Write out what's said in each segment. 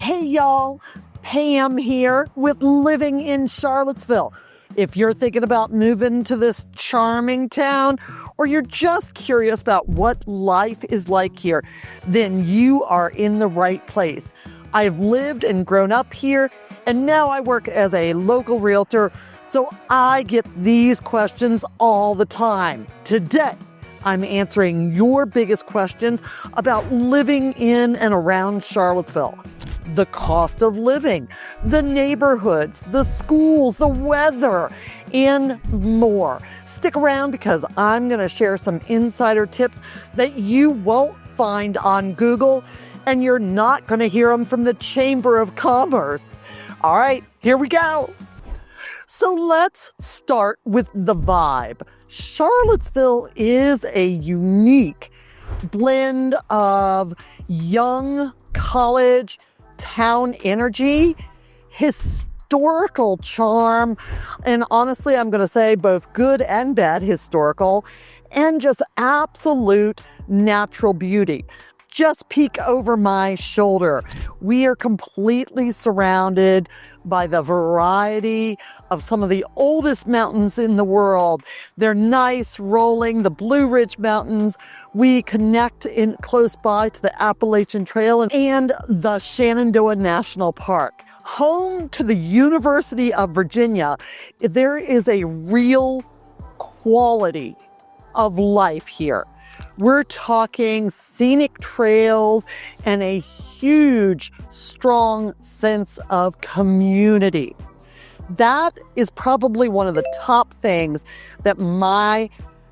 Hey y'all, Pam here with Living in Charlottesville. If you're thinking about moving to this charming town, or you're just curious about what life is like here, then you are in the right place. I've lived and grown up here, and now I work as a local realtor, so I get these questions all the time. Today, I'm answering your biggest questions about living in and around Charlottesville. The cost of living, the neighborhoods, the schools, the weather, and more. Stick around because I'm going to share some insider tips that you won't find on Google, and you're not going to hear them from the Chamber of Commerce. All right, here we go. So let's start with the vibe. Charlottesville is a unique blend of young college town energy, historical charm, and honestly, I'm going to say both good and bad historical, and just absolute natural beauty. Just peek over my shoulder. We are completely surrounded by the variety of some of the oldest mountains in the world. They're nice, rolling, the Blue Ridge Mountains. We connect in close by to the Appalachian Trail and the Shenandoah National Park. Home to the University of Virginia, there is a real quality of life here. We're talking scenic trails and a huge, strong sense of community. That is probably one of the top things that my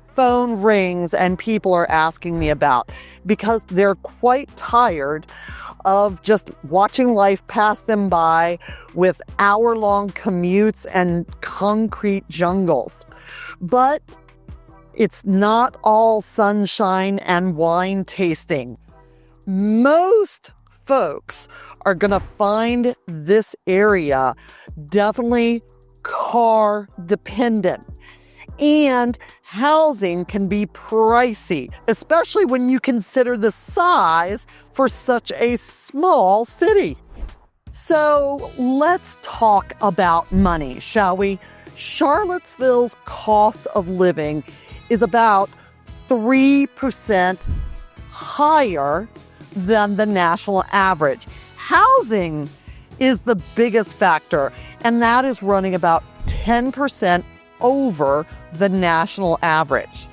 phone rings and people are asking me about, because they're quite tired of just watching life pass them by with hour-long commutes and concrete jungles. But it's not all sunshine and wine tasting. Most folks are going to find this area definitely car dependent. And housing can be pricey, especially when you consider the size for such a small city. So let's talk about money, shall we? Charlottesville's cost of living is about 3% higher than the national average. Housing is the biggest factor, and that is running about 10% over the national average.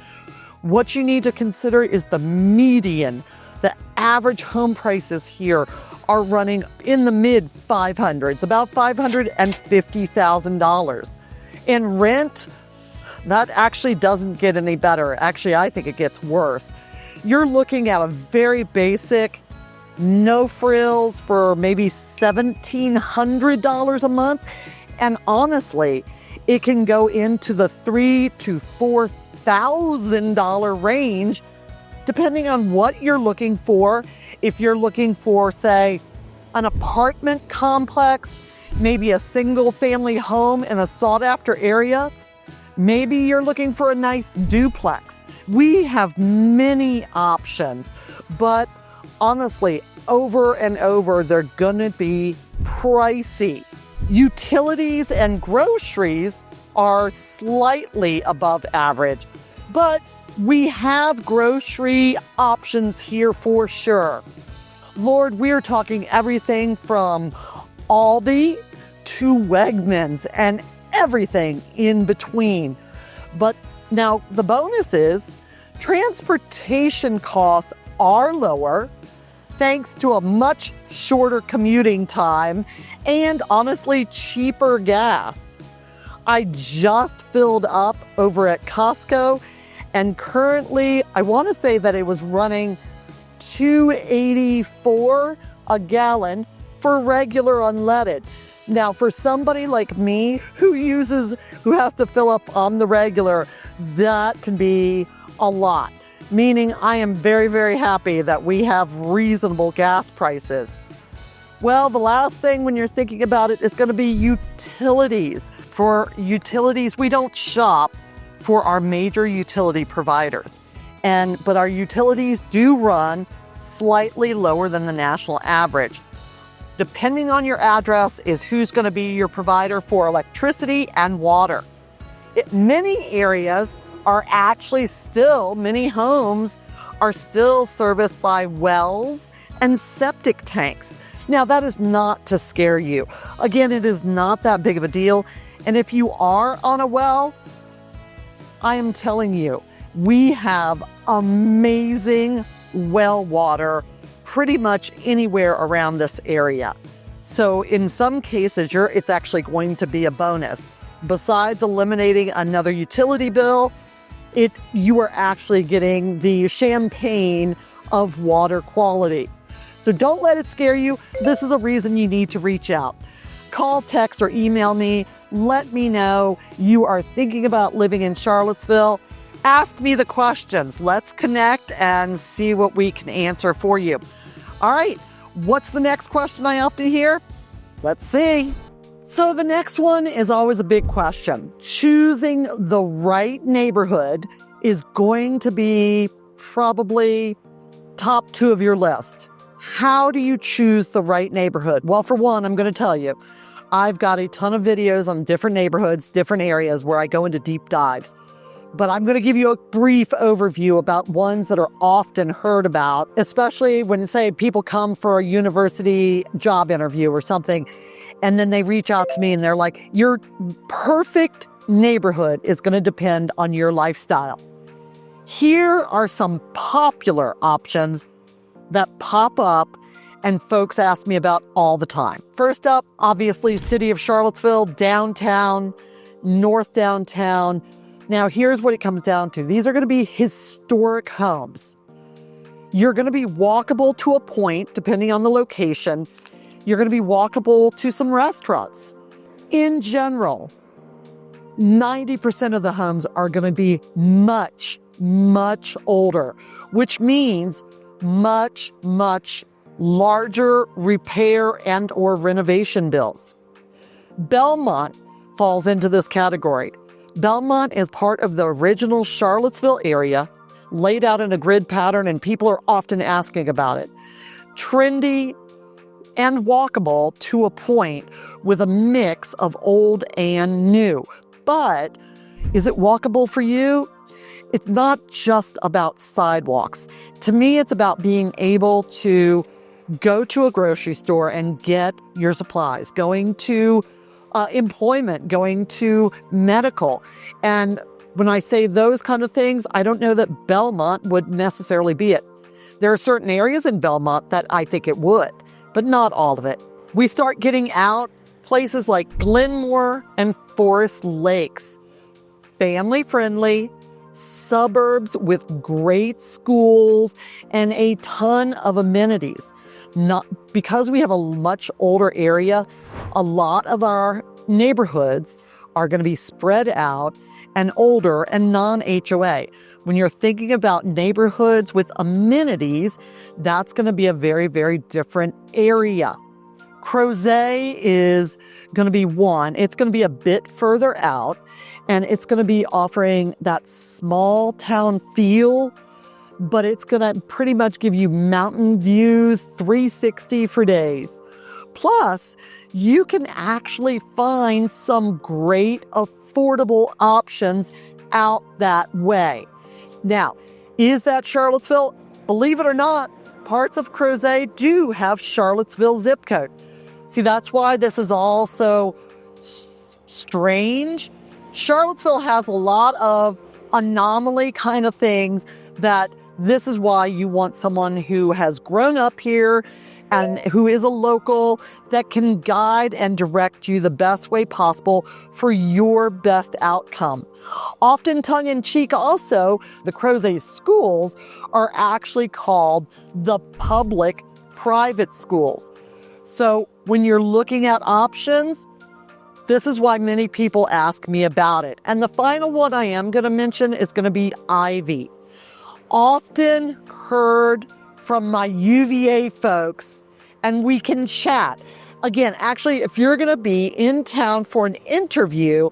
What you need to consider is the median. The average home prices here are running in the mid 500s, about $550,000. And rent, that actually doesn't get any better. Actually, I think it gets worse. You're looking at a very basic, no frills for maybe $1,700 a month. And honestly, it can go into the $3,000 to $4,000 range, depending on what you're looking for. If you're looking for, say, an apartment complex, maybe a single family home in a sought-after area, maybe you're looking for a nice duplex. We have many options, but honestly, over and over, they're gonna be pricey. Utilities and groceries are slightly above average, but we have grocery options here for sure. Lord, we're talking everything from Aldi to Wegmans and everything in between. But now the bonus is transportation costs are lower thanks to a much shorter commuting time and honestly cheaper gas. I just filled up over at Costco, and currently I want to say that it was running $2.84 a gallon for regular unleaded. Now, for somebody like me who has to fill up on the regular, that can be a lot. Meaning I am very, very happy that we have reasonable gas prices. Well, the last thing when you're thinking about it is going to be utilities. For utilities, we don't shop for our major utility providers. But our utilities do run slightly lower than the national average. depending on your address, is who's going to be your provider for electricity and water. Many areas are actually still, many homes are still serviced by wells and septic tanks. Now, that is not to scare you. Again, it is not that big of a deal. And if you are on a well, I am telling you, we have amazing well water pretty much anywhere around this area. So in some cases, it's actually going to be a bonus. Besides eliminating another utility bill, you are actually getting the champagne of water quality. So don't let it scare you. This is a reason you need to reach out. Call, text, or email me. Let me know you are thinking about living in Charlottesville. Ask me the questions. Let's connect and see what we can answer for you. All right, what's the next question I often hear? Let's see. So the next one is always a big question. Choosing the right neighborhood is going to be probably top 2 of your list. How do you choose the right neighborhood? Well, for one, I'm going to tell you, I've got a ton of videos on different neighborhoods, different areas where I go into deep dives. But I'm going to give you a brief overview about ones that are often heard about, especially when, say, people come for a university job interview or something, and then they reach out to me and they're like, your perfect neighborhood is going to depend on your lifestyle. Here are some popular options that pop up and folks ask me about all the time. First up, obviously, city of Charlottesville, downtown, north downtown. Now, here's what it comes down to. These are going to be historic homes. You're going to be walkable to a point, depending on the location. You're going to be walkable to some restaurants. In general, 90% of the homes are going to be much, much older, which means much, much larger repair and or renovation bills. Belmont falls into this category. Belmont is part of the original Charlottesville area, laid out in a grid pattern, and people are often asking about it. Trendy and walkable to a point with a mix of old and new. But is it walkable for you? It's not just about sidewalks. To me, it's about being able to go to a grocery store and get your supplies, going to employment, going to medical. And when I say those kind of things, I don't know that Belmont would necessarily be it. There are certain areas in Belmont that I think it would, but not all of it. We start getting out places like Glenmore and Forest Lakes. Family-friendly, suburbs with great schools and a ton of amenities. Not because we have a much older area, a lot of our neighborhoods are going to be spread out and older and non-HOA. When you're thinking about neighborhoods with amenities, that's going to be a very, very different area. Crozet is going to be one. It's going to be a bit further out, and it's going to be offering that small town feel, but it's going to pretty much give you mountain views 360 for days. Plus, you can actually find some great affordable options out that way. Now, is that Charlottesville? Believe it or not, parts of Crozet do have Charlottesville zip code. See, that's why this is all so strange. Charlottesville has a lot of anomaly kind of things that this is why you want someone who has grown up here and who is a local that can guide and direct you the best way possible for your best outcome. Often tongue-in-cheek also, the Crozet schools are actually called the public-private schools. So when you're looking at options, this is why many people ask me about it. And the final one I am going to mention is going to be Ivy. Often heard from my UVA folks, and we can chat. Again, actually, if you're going to be in town for an interview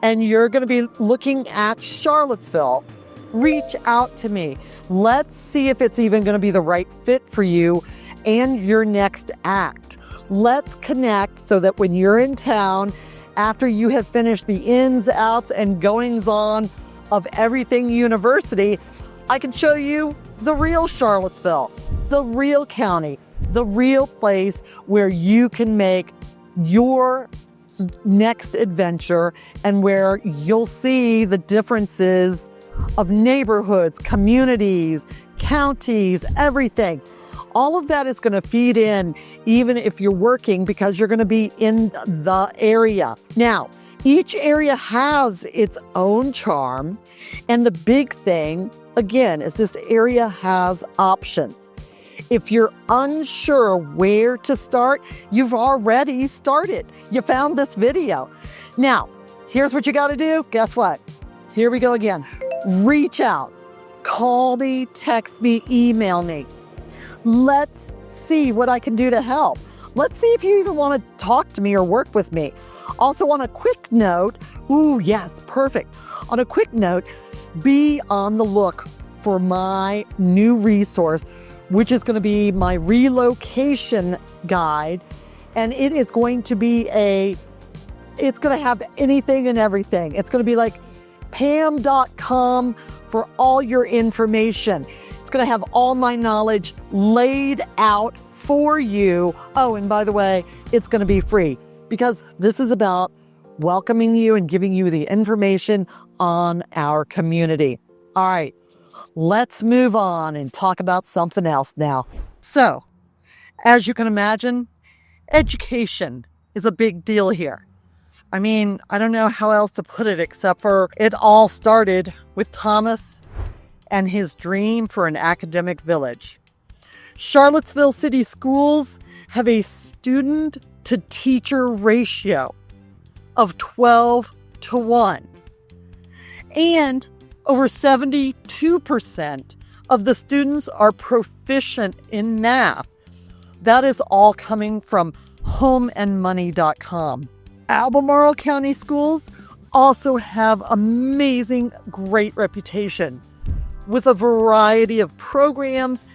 and you're going to be looking at Charlottesville, reach out to me. Let's see if it's even going to be the right fit for you and your next act. Let's connect so that when you're in town, after you have finished the ins, outs, and goings-on of everything university, I can show you the real Charlottesville, the real county, the real place where you can make your next adventure and where you'll see the differences of neighborhoods, communities, counties, everything. All of that is going to feed in even if you're working because you're going to be in the area. Now, each area has its own charm. And the big thing, again, is this area has options. If you're unsure where to start, you've already started. You found this video. Now, here's what you got to do. Guess what? Here we go again. Reach out. Call me, text me, email me. Let's see what I can do to help. Let's see if you even want to talk to me or work with me. Also, on a quick note, yes, perfect. On a quick note, be on the look for my new resource, which is going to be my relocation guide. And it is going to be it's going to have anything and everything. It's going to be like pam.com for all your information. It's going to have all my knowledge laid out for you. Oh, and by the way, it's going to be free because this is about welcoming you and giving you the information on our community. All right, let's move on and talk about something else now. So, as you can imagine, education is a big deal here. I mean, I don't know how else to put it except for it all started with Thomas and his dream for an academic village. Charlottesville City Schools have a student-to-teacher ratio of 12-1. And over 72% of the students are proficient in math. That is all coming from homeandmoney.com. Albemarle County Schools also have amazing, great reputation with a variety of programs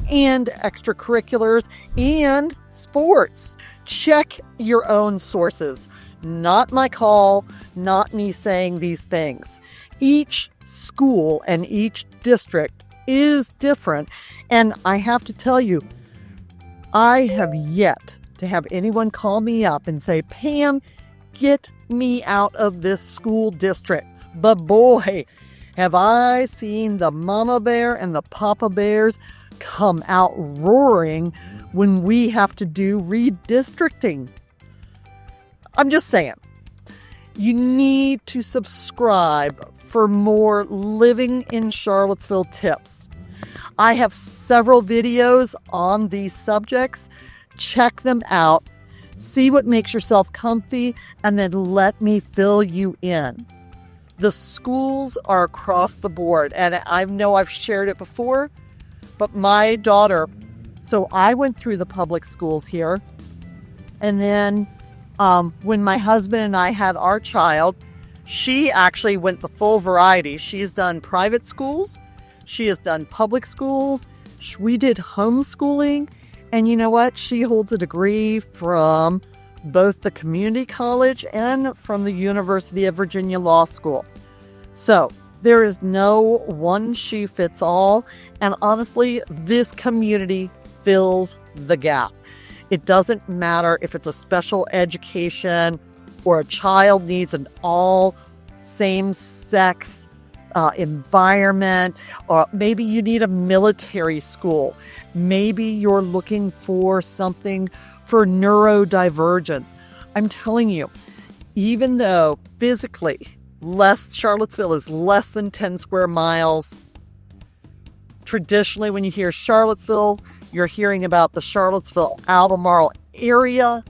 and extracurriculars and sports. Check your own sources. Not my call, not me saying these things. Each school and each district is different. And I have to tell you, I have yet to have anyone call me up and say, Pam, get me out of this school district. But boy, have I seen the mama bear and the papa bears come out roaring when we have to do redistricting. I'm just saying, you need to subscribe for more living in Charlottesville tips. I have several videos on these subjects. Check them out. See what makes yourself comfy, and then let me fill you in. The schools are across the board, and I know I've shared it before, but my daughter, so I went through the public schools here, and then when my husband and I had our child, she actually went the full variety. She's done private schools, she has done public schools, we did homeschooling, and you know what? She holds a degree from both the community college and from the University of Virginia Law School. So there is no one shoe fits all. And honestly, this community fills the gap. It doesn't matter if it's a special education or a child needs an all same-sex environment, or maybe you need a military school. Maybe you're looking for something for neurodivergence. I'm telling you, even though physically Charlottesville is less than 10 square miles, traditionally when you hear Charlottesville, you're hearing about the Charlottesville Albemarle area,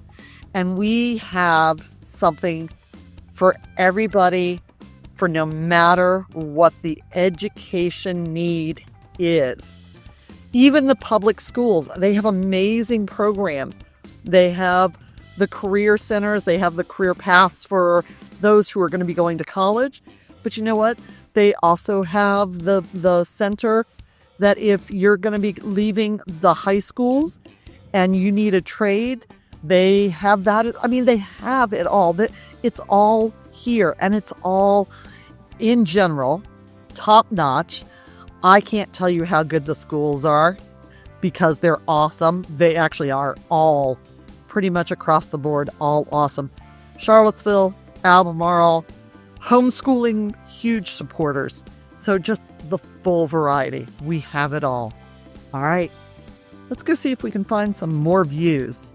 and we have something for everybody, for no matter what the education need is. Even the public schools, they have amazing programs. They have the career centers, they have the career paths for those who are going to be going to college. But you know what? They also have the center that if you're going to be leaving the high schools and you need a trade, They have that. I mean, they have it all. It's all here, and it's all, in general, top notch. I can't tell you how good the schools are because they're awesome. They actually are all pretty much across the board, all awesome. Charlottesville, Albemarle, homeschooling, huge supporters. So just the full variety. We have it all. All right, let's go see if we can find some more views.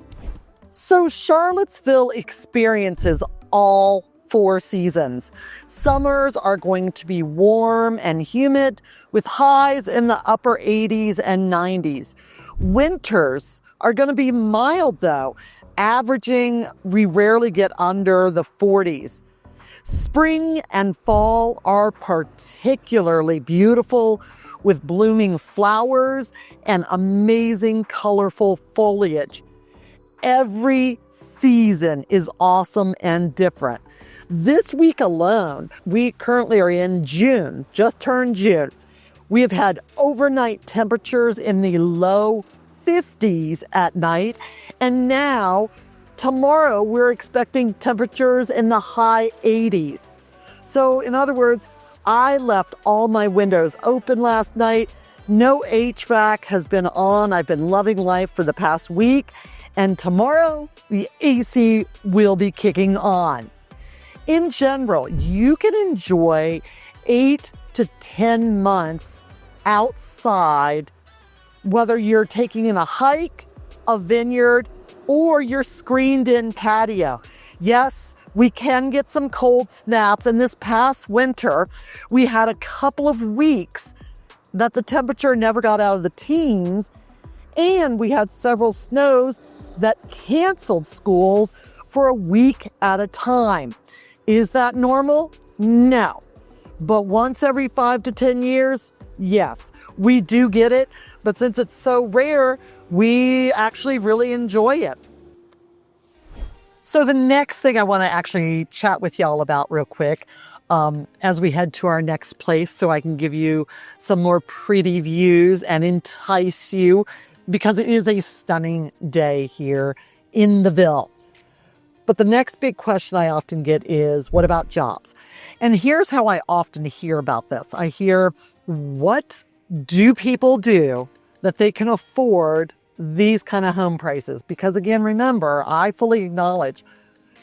So Charlottesville experiences all 4 seasons. Summers are going to be warm and humid with highs in the upper 80s and 90s. Winters are going to be mild though, we rarely get under the 40s. Spring and fall are particularly beautiful with blooming flowers and amazing colorful foliage. Every season is awesome and different. This week alone, we currently are in June, just turned June. We have had overnight temperatures in the low 50s at night, and now tomorrow we're expecting temperatures in the high 80s. So in other words, I left all my windows open last night. No HVAC has been on. I've been loving life for the past week, and tomorrow the AC will be kicking on. In general, you can enjoy 8 to 10 months outside, whether you're taking in a hike, a vineyard, or your screened-in patio. Yes, we can get some cold snaps, and this past winter, we had a couple of weeks that the temperature never got out of the teens, and we had several snows that canceled schools for a week at a time. Is that normal? No. But once every 5 to 10 years, yes, we do get it. But since it's so rare, we actually really enjoy it. So the next thing I want to actually chat with y'all about real quick, as we head to our next place, so I can give you some more pretty views and entice you, because it is a stunning day here in the Ville. But the next big question I often get is, what about jobs? And here's how I often hear about this. I hear, what do people do that they can afford these kind of home prices? Because again, remember, I fully acknowledge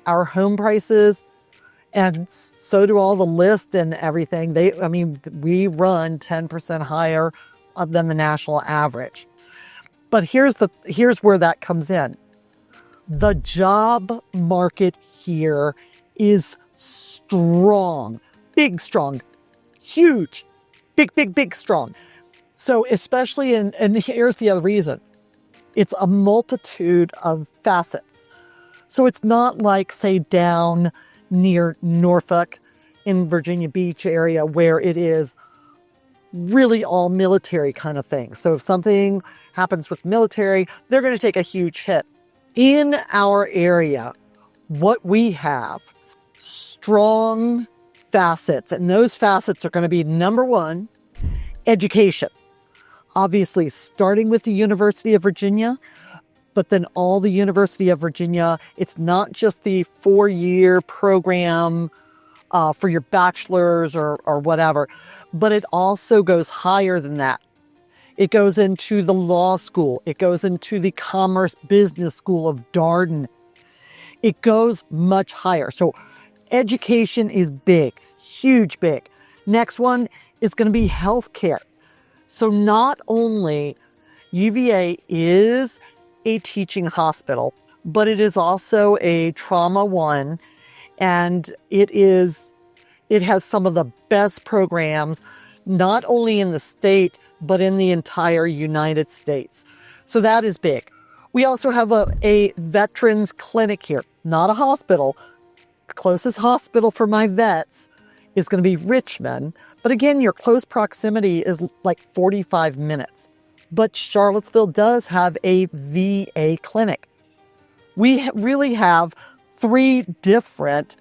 our home prices, and so do all the lists and everything. We run 10% higher than the national average. But here's where that comes in. The job market here is strong, big, strong, huge, big, strong. So especially and here's the other reason. It's a multitude of facets. So it's not like, say, down near Norfolk in Virginia Beach area where it is really all military kind of thing. So if something happens with military, they're going to take a huge hit. In our area, what we have, strong facets, and those facets are going to be, number one, education. Obviously, starting with the University of Virginia, but then all the University of Virginia, it's not just the 4-year program for your bachelor's or whatever, but it also goes higher than that. It goes into the law school. It goes into the Commerce Business School of Darden. It goes much higher. So education is big, huge big. Next one is going to be healthcare. So not only UVA is a teaching hospital, but it is also a trauma one, and it has some of the best programs, not only in the state, but in the entire United States. So that is big. We also have a veterans clinic here, not a hospital. The closest hospital for my vets is going to be Richmond. But again, your close proximity is like 45 minutes. But Charlottesville does have a VA clinic. We really have 3 different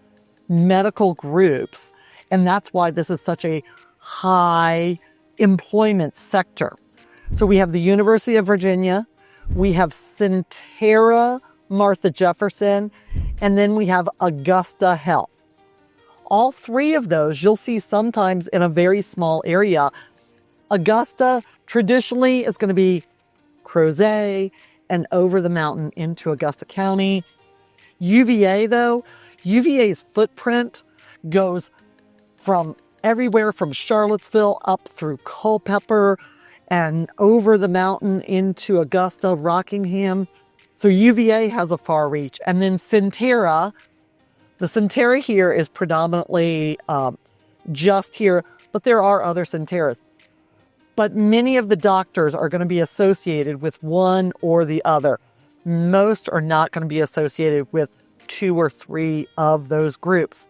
medical groups, and that's why this is such a high employment sector. So we have the University of Virginia, we have Centera Martha Jefferson, and then we have Augusta Health. All three of those you'll see sometimes in a very small area. Augusta traditionally is going to be Crozet and over the mountain into Augusta County. UVA's footprint goes from everywhere from Charlottesville up through Culpeper and over the mountain into Augusta, Rockingham. So UVA has a far reach. And then Centera, the Centera here is predominantly just here, but there are other Centeras. But many of the doctors are going to be associated with one or the other. Most are not going to be associated with 2 or 3 of those groups.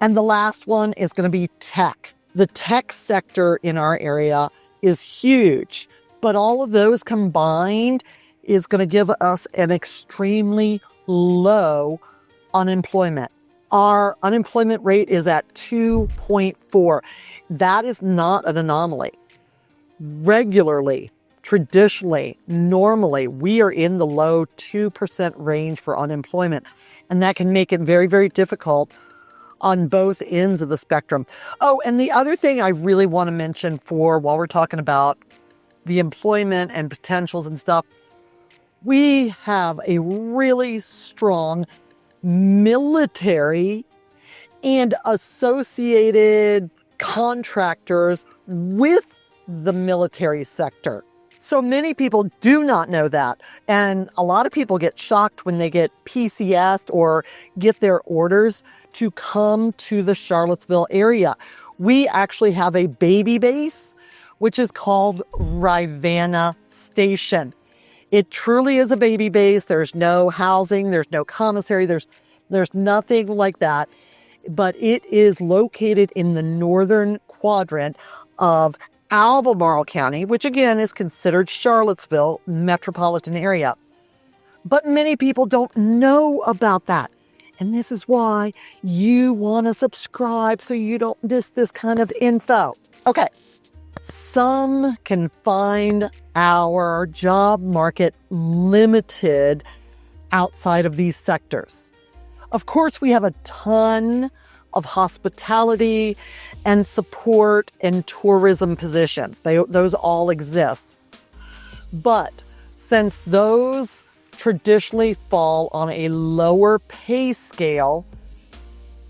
And the last one is going to be tech. The tech sector in our area is huge, but all of those combined is going to give us an extremely low unemployment. Our unemployment rate is at 2.4. That is not an anomaly. Regularly, traditionally, normally, we are in the low 2% range for unemployment. And that can make it very, very difficult on both ends of the spectrum. Oh, and the other thing I really want to mention while we're talking about the employment and potentials and stuff, we have a really strong military and associated contractors with the military sector. So many people do not know that. And a lot of people get shocked when they get PCS'd or get their orders to come to the Charlottesville area. We actually have a baby base, which is called Rivanna Station. It truly is a baby base. There's no housing. There's no commissary. There's nothing like that. But it is located in the northern quadrant of Albemarle County, which again is considered Charlottesville metropolitan area. But many people don't know about that. And this is why you want to subscribe so you don't miss this kind of info. Okay. Some can find our job market limited outside of these sectors. Of course, we have a ton of hospitality and support and tourism positions. Those all exist. But since those traditionally fall on a lower pay scale,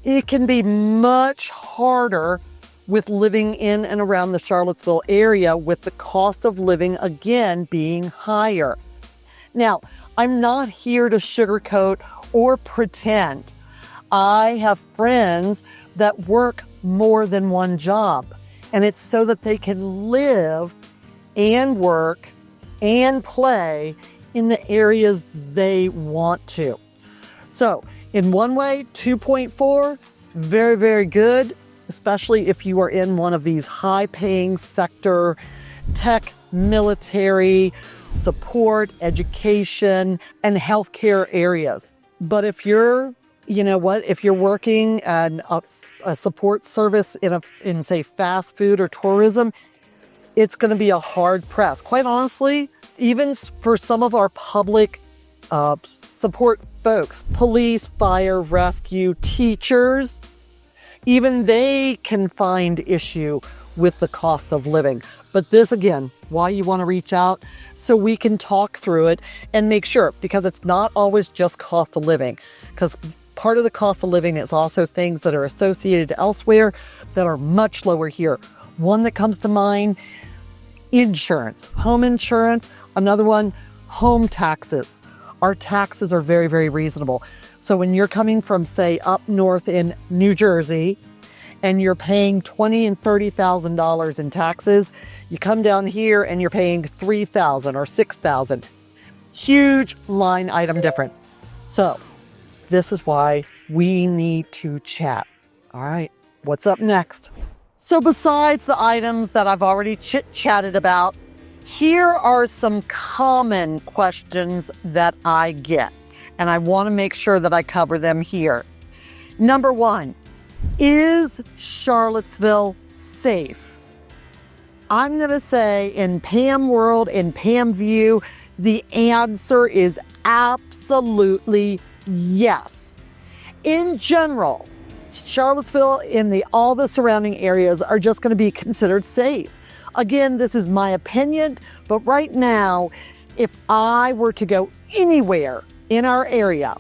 it can be much harder with living in and around the Charlottesville area, with the cost of living again being higher. Now, I'm not here to sugarcoat or pretend. I have friends that work more than one job, and it's so that they can live and work and play in the areas they want to. So in one way, 2.4, very, very good, especially if you are in one of these high-paying sector, tech, military, support, education, and healthcare areas. But if you're, if you're working at a support service in say fast food or tourism, it's going to be a hard press. Quite honestly, even for some of our public support folks, police, fire, rescue, teachers, even they can find issue with the cost of living. But this, again, why you want to reach out, so we can talk through it and make sure, because it's not always just cost of living, because part of the cost of living is also things that are associated elsewhere that are much lower here. One that comes to mind, insurance, home insurance. Another one, home taxes. Our taxes are very, very reasonable. So when you're coming from, say, up north in New Jersey, and you're paying $20,000 and $30,000 in taxes, you come down here and you're paying $3,000 or $6,000. Huge line item difference. So this is why we need to chat. All right, what's up next? So besides the items that I've already chit-chatted about, here are some common questions that I get, and I want to make sure that I cover them here. Number one, is Charlottesville safe? I'm going to say in Pam world, in Pam view, The answer is absolutely yes. In general, Charlottesville and all the surrounding areas are just going to be considered safe. Again, this is my opinion, but right now, if I were to go anywhere in our area,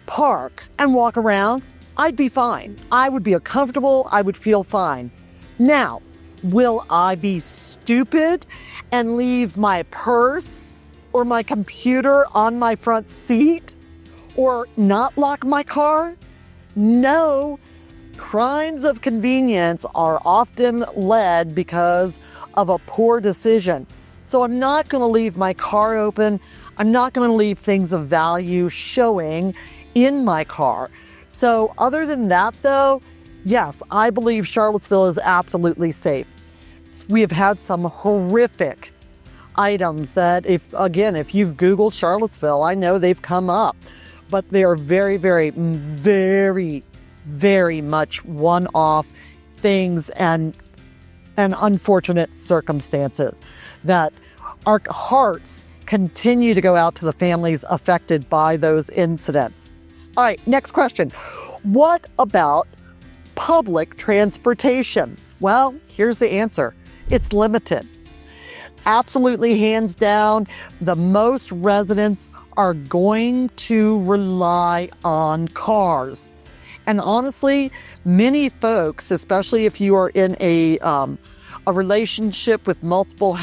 park and walk around, I'd be fine. I would be comfortable. I would feel fine. Now, will I be stupid and leave my purse or my computer on my front seat or not lock my car? No. Crimes of convenience are often led because of a poor decision. So I'm not going to leave my car open. I'm not going to leave things of value showing in my car. So other than that, though, yes, I believe Charlottesville is absolutely safe. We have had some horrific items that if you've Googled Charlottesville, I know they've come up, but they are very, very, very, very much one-off things and unfortunate circumstances that our hearts continue to go out to the families affected by those incidents. All right, next question. What about public transportation? Well, here's the answer. It's limited. Absolutely, hands down, the most residents are going to rely on cars. And honestly, many folks, especially if you are in a relationship with multiple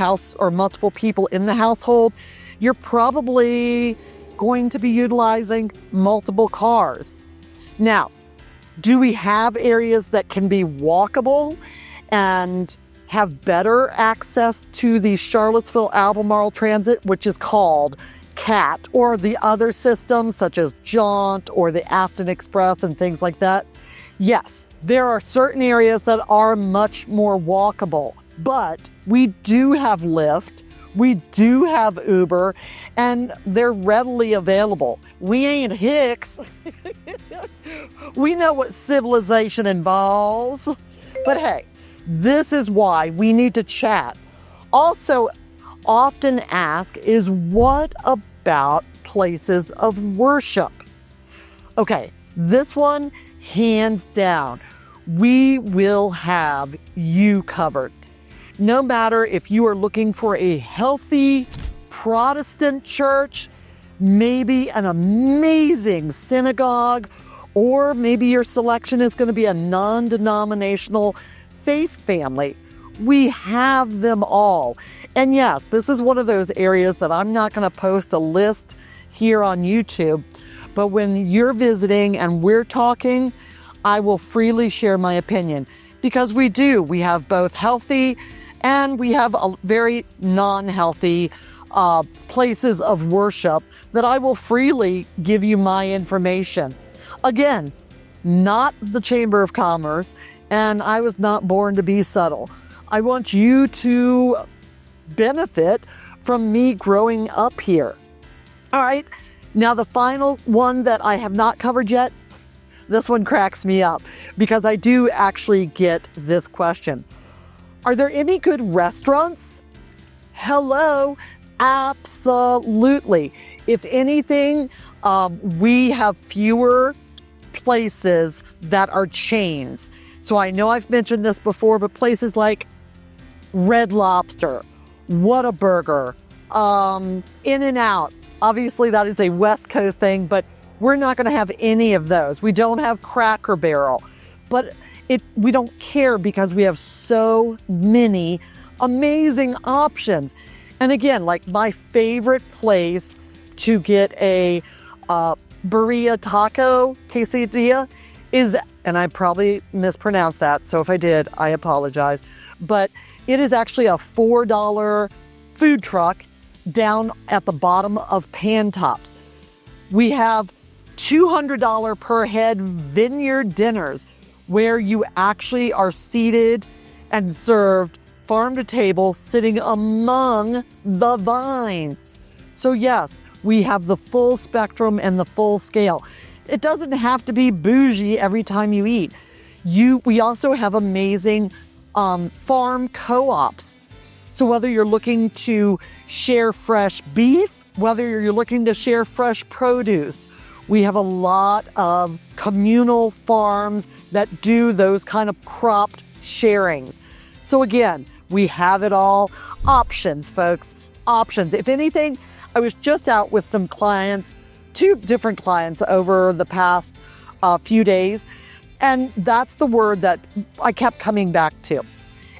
people in the household, you're probably going to be utilizing multiple cars. Now, do we have areas that can be walkable and have better access to the Charlottesville Albemarle Transit, which is called CAT, or the other systems such as Jaunt or the Afton Express and things like that? Yes, there are certain areas that are much more walkable, but we do have Lyft, we do have Uber, and they're readily available. We ain't Hicks. We know what civilization involves. But hey, this is why we need to chat. Also, often asked is, what about places of worship? Okay, this one, hands down, we will have you covered. No matter if you are looking for a healthy Protestant church, maybe an amazing synagogue, or maybe your selection is going to be a non-denominational faith family. We have them all. And yes, this is one of those areas that I'm not going to post a list here on YouTube, but when you're visiting and we're talking, I will freely share my opinion, because we have both healthy and we have a very non-healthy places of worship that I will freely give you my information. Again, not the Chamber of Commerce, and I was not born to be subtle. I want you to benefit from me growing up here. All right, now the final one that I have not covered yet, this one cracks me up because I do actually get this question. Are there any good restaurants? Hello, absolutely. If anything, we have fewer places that are chains. So I know I've mentioned this before, but places like Red Lobster, Whataburger, In-N-Out. Obviously, that is a West Coast thing, but we're not going to have any of those. We don't have Cracker Barrel, but we don't care because we have so many amazing options. And again, like my favorite place to get a burrito taco quesadilla is, and I probably mispronounced that, so if I did, I apologize, but it is actually a $4 food truck down at the bottom of Pantops. We have $200 per head vineyard dinners where you actually are seated and served farm to table, sitting among the vines. So yes, we have the full spectrum and the full scale. It doesn't have to be bougie every time you eat. We also have amazing farm co-ops. So whether you're looking to share fresh beef, whether you're looking to share fresh produce, we have a lot of communal farms that do those kind of cropped sharings. So again, we have it all. Options, folks, options. If anything, I was just out with some clients, 2 different clients over the past few days, and that's the word that I kept coming back to.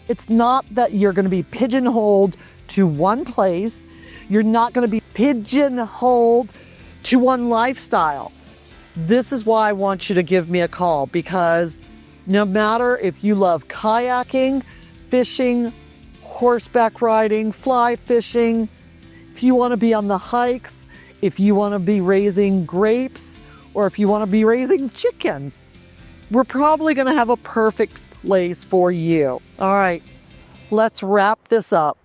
It's not that you're going to be pigeonholed to one place. You're not going to be pigeonholed to one lifestyle. This is why I want you to give me a call, because no matter if you love kayaking, fishing, horseback riding, fly fishing, if you want to be on the hikes, if you want to be raising grapes, or if you want to be raising chickens, we're probably going to have a perfect place for you. All right, let's wrap this up.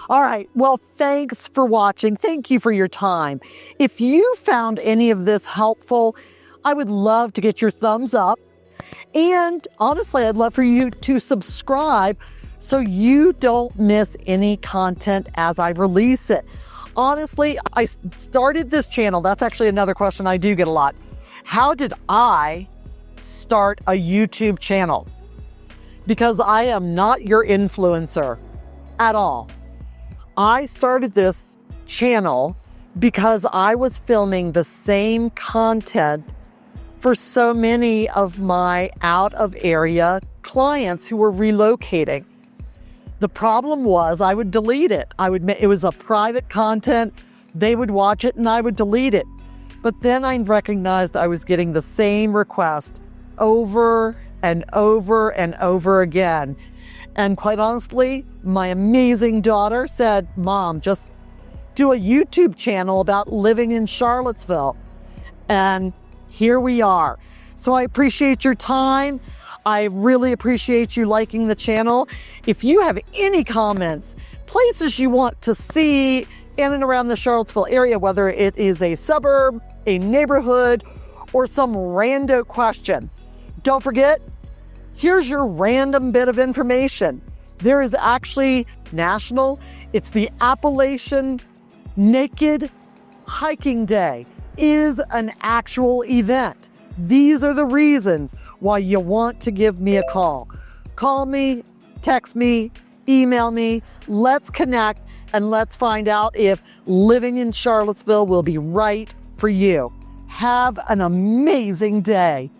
All right, well, thanks for watching. Thank you for your time. If you found any of this helpful, I would love to get your thumbs up. And honestly, I'd love for you to subscribe so you don't miss any content as I release it. Honestly, I started this channel. That's actually another question I do get a lot. How did I start a YouTube channel? Because I am not your influencer at all. I started this channel because I was filming the same content for so many of my out-of-area clients who were relocating. The problem was I would delete it. It was a private content. They would watch it and I would delete it. But then I recognized I was getting the same request over and over and over again. And quite honestly, my amazing daughter said, "Mom, just do a YouTube channel about living in Charlottesville." And here we are. So I appreciate your time. I really appreciate you liking the channel. If you have any comments, places you want to see in and around the Charlottesville area, whether it is a suburb, a neighborhood, or some rando question, don't forget, here's your random bit of information. There is actually it's the Appalachian Naked Hiking Day is an actual event. These are the reasons why you want to give me a call. Call me, text me, email me. Let's connect and let's find out if living in Charlottesville will be right for you. Have an amazing day.